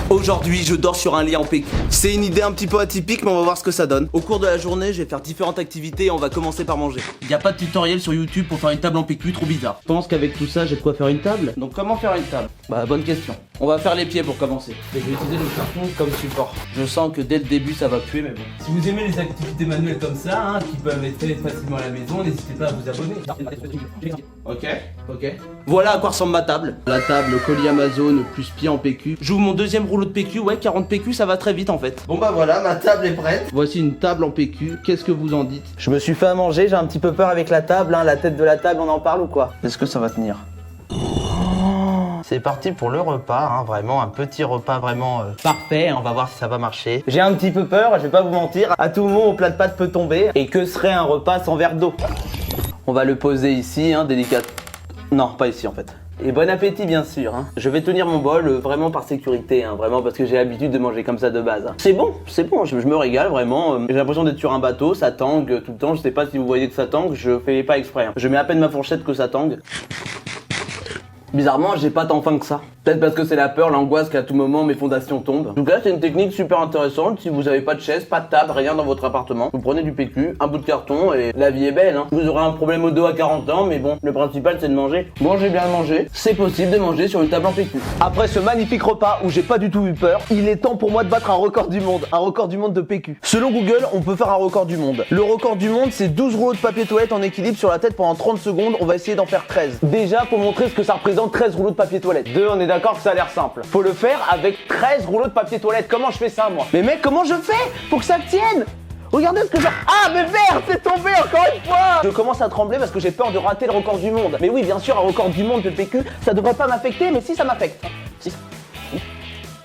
Aujourd'hui, je dors sur un lit en PQ. C'est une idée un petit peu atypique, mais on va voir ce que ça donne. Au cours de la journée, je vais faire différentes activités et on va commencer par manger. Il n'y a pas de tutoriel sur YouTube pour faire une table en PQ, trop bizarre. Je pense qu'avec tout ça, j'ai de quoi faire une table. Donc comment faire une table? Bah bonne question. On va faire les pieds pour commencer. Et je vais utiliser le carton comme support. Je sens que dès le début, ça va puer, mais bon. Si vous aimez les activités manuelles comme ça, hein, qui peuvent être faites facilement à la maison, n'hésitez pas à vous abonner. Ok. Voilà à quoi ressemble ma table. La table colis Amazon plus pied en PQ. J'ouvre mon deuxième rouleau de PQ, ouais 40 PQ ça va très vite en fait. Bon bah voilà, ma table est prête. Voici une table en PQ, qu'est-ce que vous en dites? Je me suis fait à manger, j'ai un petit peu peur avec la table, hein. La tête de la table on en parle ou quoi? Est-ce que ça va tenir? C'est parti pour le repas, hein, vraiment un petit repas vraiment parfait, on va voir si ça va marcher. J'ai un petit peu peur, je vais pas vous mentir, à tout moment mon plat de pâtes peut tomber. Et que serait un repas sans verre d'eau? On va le poser ici, hein, délicat. Non, pas ici en fait. Et bon appétit bien sûr, hein. Je vais tenir mon bol vraiment par sécurité, hein, vraiment parce que j'ai l'habitude de manger comme ça de base. Hein. C'est bon, je me régale vraiment. J'ai l'impression d'être sur un bateau, ça tangue tout le temps, je sais pas si vous voyez que ça tangue, je fais pas exprès. Hein. Je mets à peine ma fourchette que ça tangue. Bizarrement, j'ai pas tant faim que ça. Peut-être parce que c'est la peur, l'angoisse qu'à tout moment mes fondations tombent. En tout cas, c'est une technique super intéressante. Si vous avez pas de chaise, pas de table, rien dans votre appartement, vous prenez du PQ, un bout de carton et la vie est belle. Hein. Vous aurez un problème au dos à 40 ans, mais bon, le principal c'est de manger. Mangez bien manger. C'est possible de manger sur une table en PQ. Après ce magnifique repas où j'ai pas du tout eu peur, il est temps pour moi de battre un record du monde de PQ. Selon Google, on peut faire un record du monde. Le record du monde, c'est 12 rouleaux de papier toilette en équilibre sur la tête pendant 30 secondes. On va essayer d'en faire 13. Déjà, pour montrer ce que ça représente 13 rouleaux de papier toilette. On est d'accord que ça a l'air simple. Faut le faire avec 13 rouleaux de papier toilette. Comment je fais ça, moi? Mais mec, comment je fais pour que ça tienne? Regardez ce que je... Ah, mais merde, c'est tombé encore une fois. Je commence à trembler parce que j'ai peur de rater le record du monde. Mais oui, bien sûr, un record du monde de PQ, ça devrait pas m'affecter, mais si ça m'affecte. Si.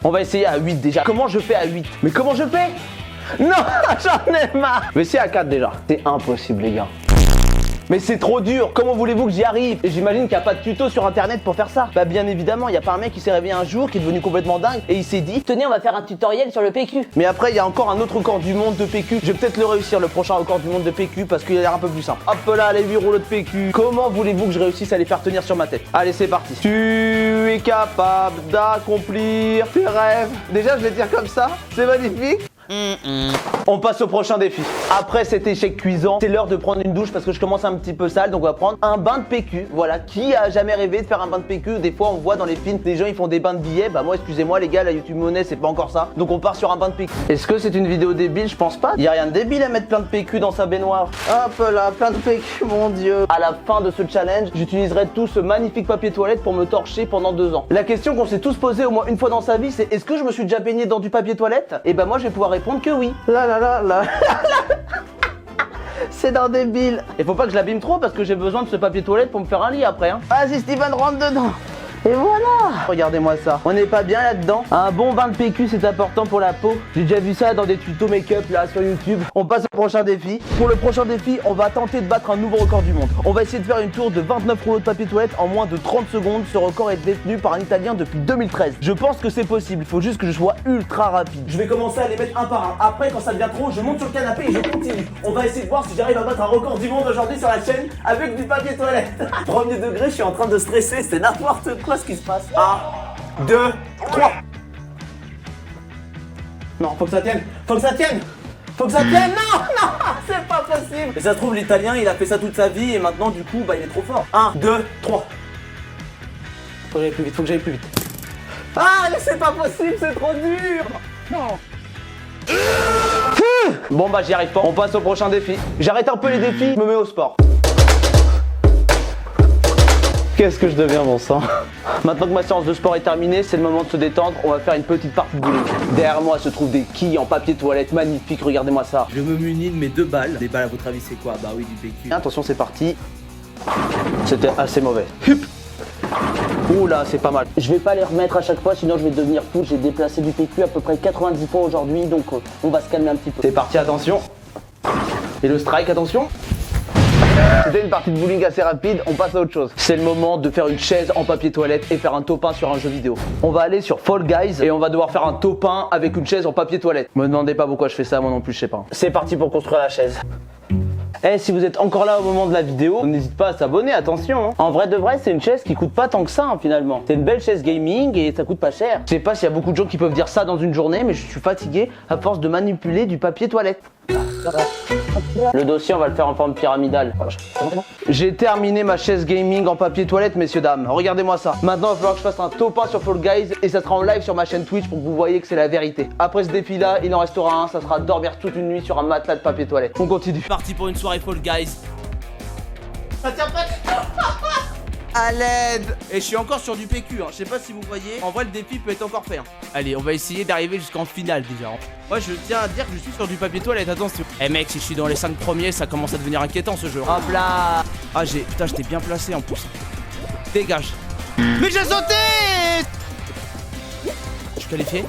On va essayer à 8 déjà. Comment je fais à 8? Mais comment je fais? Non, j'en ai marre. Mais c'est à 4 déjà. C'est impossible, les gars. Mais c'est trop dur, comment voulez-vous que j'y arrive? Et j'imagine qu'il n'y a pas de tuto sur internet pour faire ça. Bah bien évidemment, il n'y a pas un mec qui s'est réveillé un jour, qui est devenu complètement dingue et il s'est dit tenez, on va faire un tutoriel sur le PQ. Mais après, il y a encore un autre record du monde de PQ. Je vais peut-être le réussir, le prochain record du monde de PQ, parce qu'il a l'air un peu plus simple. Hop là, les 8 rouleaux de PQ. Comment voulez-vous que je réussisse à les faire tenir sur ma tête? Allez, c'est parti. Tu es capable d'accomplir tes rêves. Déjà, je vais dire comme ça, c'est magnifique. On passe au prochain défi. Après cet échec cuisant, c'est l'heure de prendre une douche parce que je commence un petit peu sale. Donc on va prendre un bain de PQ. Voilà, qui a jamais rêvé de faire un bain de PQ? Des fois on voit dans les films, les gens ils font des bains de billets. Bah moi excusez-moi les gars, la YouTube Monnaie c'est pas encore ça. Donc on part sur un bain de PQ. Est-ce que c'est une vidéo débile? Je pense pas. Il y a rien de débile à mettre plein de PQ dans sa baignoire. Hop là, plein de PQ, mon dieu. À la fin de ce challenge, j'utiliserai tout ce magnifique papier toilette pour me torcher pendant 2 ans. La question qu'on s'est tous posée au moins une fois dans sa vie, c'est est-ce que je me suis déjà baigné dans du papier toilette? Et bah moi je vais pouvoir répondre que oui. Là. C'est d'un débile. Et faut pas que je l'abîme trop parce que j'ai besoin de ce papier toilette pour me faire un lit après. Hein. Vas-y Steven, rentre dedans. Et voilà. Regardez-moi ça. On n'est pas bien là-dedans. Un bon bain de PQ c'est important pour la peau. J'ai déjà vu ça dans des tutos make-up là sur YouTube. On passe au prochain défi. Pour le prochain défi, on va tenter de battre un nouveau record du monde. On va essayer de faire une tour de 29 rouleaux de papier toilette en moins de 30 secondes. Ce record est détenu par un Italien depuis 2013. Je pense que c'est possible. Il faut juste que je sois ultra rapide. Je vais commencer à les mettre un par un. Après, quand ça devient trop, je monte sur le canapé et je continue. On va essayer de voir si j'arrive à battre un record du monde aujourd'hui sur la chaîne avec du papier toilette. Premier degré, je suis en train de stresser. C'est n'importe quoi ce qui se passe. 1, 2, 3. Non, faut que ça tienne. Faut que ça tienne. Faut que ça tienne. Non, c'est pas possible. Et ça se trouve, l'italien, il a fait ça toute sa vie et maintenant, du coup, bah, il est trop fort. 1, 2, 3. Faut que j'aille plus vite, faut que j'aille plus vite. Ah, mais c'est pas possible, c'est trop dur. Non. Bon, bah, j'y arrive pas. On passe au prochain défi. J'arrête un peu les défis, je me mets au sport. Qu'est-ce que je deviens, bon sang. Maintenant que ma séance de sport est terminée, c'est le moment de se détendre. On va faire une petite partie de bowling. Derrière moi se trouvent des quilles en papier toilette magnifiques, regardez-moi ça. Je me munis de mes 2 balles. Des balles à votre avis c'est quoi? Bah oui, du PQ. Attention, c'est parti. C'était assez mauvais. Hup. Ouh là, c'est pas mal. Je vais pas les remettre à chaque fois, sinon je vais devenir fou. J'ai déplacé du PQ à peu près 90 fois aujourd'hui, donc on va se calmer un petit peu. C'est parti, attention. Et le strike, attention. C'était une partie de bowling assez rapide, on passe à autre chose. C'est le moment de faire une chaise en papier toilette et faire un top 1 sur un jeu vidéo. On va aller sur Fall Guys et on va devoir faire un top 1 avec une chaise en papier toilette. Me demandez pas pourquoi je fais ça, moi non plus je sais pas. C'est parti pour construire la chaise. Eh, si vous êtes encore là au moment de la vidéo, n'hésite pas à s'abonner, attention. Hein. En vrai de vrai, c'est une chaise qui coûte pas tant que ça hein, finalement. C'est une belle chaise gaming et ça coûte pas cher. Je sais pas s'il y a beaucoup de gens qui peuvent dire ça dans une journée, mais je suis fatigué à force de manipuler du papier toilette. Le dossier, on va le faire en forme pyramidale. J'ai terminé ma chaise gaming en papier toilette, messieurs, dames. Regardez-moi ça. Maintenant, il va falloir que je fasse un top 1 sur Fall Guys et ça sera en live sur ma chaîne Twitch pour que vous voyez que c'est la vérité. Après ce défi-là, il en restera un, ça sera dormir toute une nuit sur un matelas de papier toilette. On continue. Parti pour une soirée Fall Guys. Ça tient pas. À l'aide. Et je suis encore sur du PQ, hein. Je sais pas si vous voyez. En vrai, le défi peut être encore fait. Hein. Allez, on va essayer d'arriver jusqu'en finale déjà. Moi, je tiens à dire que je suis sur du papier toilette. Attention. Eh mec, si je suis dans les 5 premiers, ça commence à devenir inquiétant ce jeu. Hop là. Ah, putain, j'étais bien placé en plus. Dégage. Mais j'ai sauté. Je suis qualifié.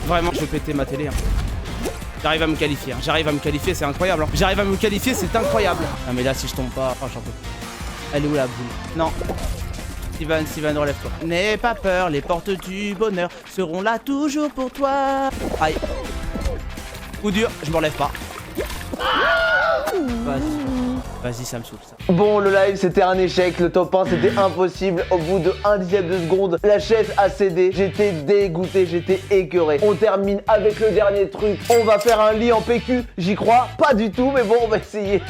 Vraiment, je vais péter ma télé. Hein. J'arrive à me qualifier, hein. J'arrive à me qualifier, c'est incroyable. Hein. J'arrive à me qualifier, c'est incroyable. Ah mais là si je tombe pas, oh j'en peux. Elle est où la boule? Non. Steven, relève-toi. N'aie pas peur, les portes du bonheur seront là toujours pour toi. Aïe. Coup dur, je me relève pas. Vas-y, ça me saoule ça. Bon, le live c'était un échec, le top 1 c'était impossible. Au bout de 1/10 de seconde, la chaise a cédé. J'étais dégoûté, j'étais écœuré. On termine avec le dernier truc. On va faire un lit en PQ. J'y crois pas du tout, mais bon, on va essayer.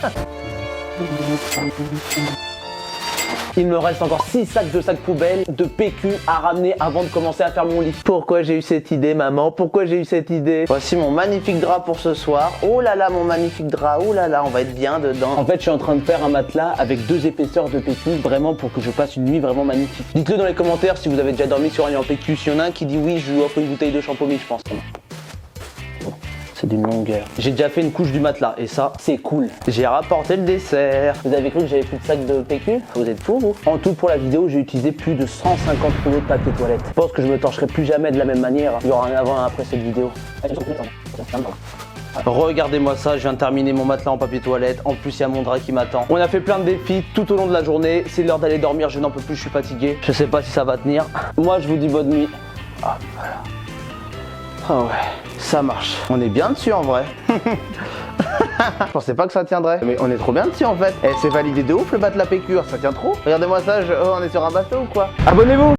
Il me reste encore 6 sacs de sacs poubelles de PQ à ramener avant de commencer à faire mon lit. Pourquoi j'ai eu cette idée, maman? Pourquoi j'ai eu cette idée? Voici mon magnifique drap pour ce soir. Oh là là, mon magnifique drap. Oh là là, on va être bien dedans. En fait, je suis en train de faire un matelas avec 2 épaisseurs de PQ, vraiment pour que je passe une nuit vraiment magnifique. Dites-le dans les commentaires si vous avez déjà dormi sur un lit en PQ. S'il y en a un qui dit oui, je lui offre une bouteille de champomis, je pense. C'est d'une longueur. J'ai déjà fait une couche du matelas et ça, c'est cool. J'ai rapporté le dessert. Vous avez cru que j'avais plus de sacs de PQ? Vous êtes fous, vous? En tout, pour la vidéo, j'ai utilisé plus de 150 rouleaux de papier toilette. Je pense que je me torcherai plus jamais de la même manière. Il y aura un avant et un après cette vidéo. Regardez-moi ça, je viens de terminer mon matelas en papier toilette. En plus, il y a mon drap qui m'attend. On a fait plein de défis tout au long de la journée. C'est l'heure d'aller dormir, je n'en peux plus, je suis fatigué. Je sais pas si ça va tenir. Moi, je vous dis bonne nuit. Ah, voilà. Ah ouais, ça marche. On est bien dessus en vrai. Je pensais pas que ça tiendrait. Mais on est trop bien dessus en fait. Eh, c'est validé de ouf le matelas PQ, ça tient trop. Regardez-moi ça, on est sur un bateau ou quoi? Abonnez-vous!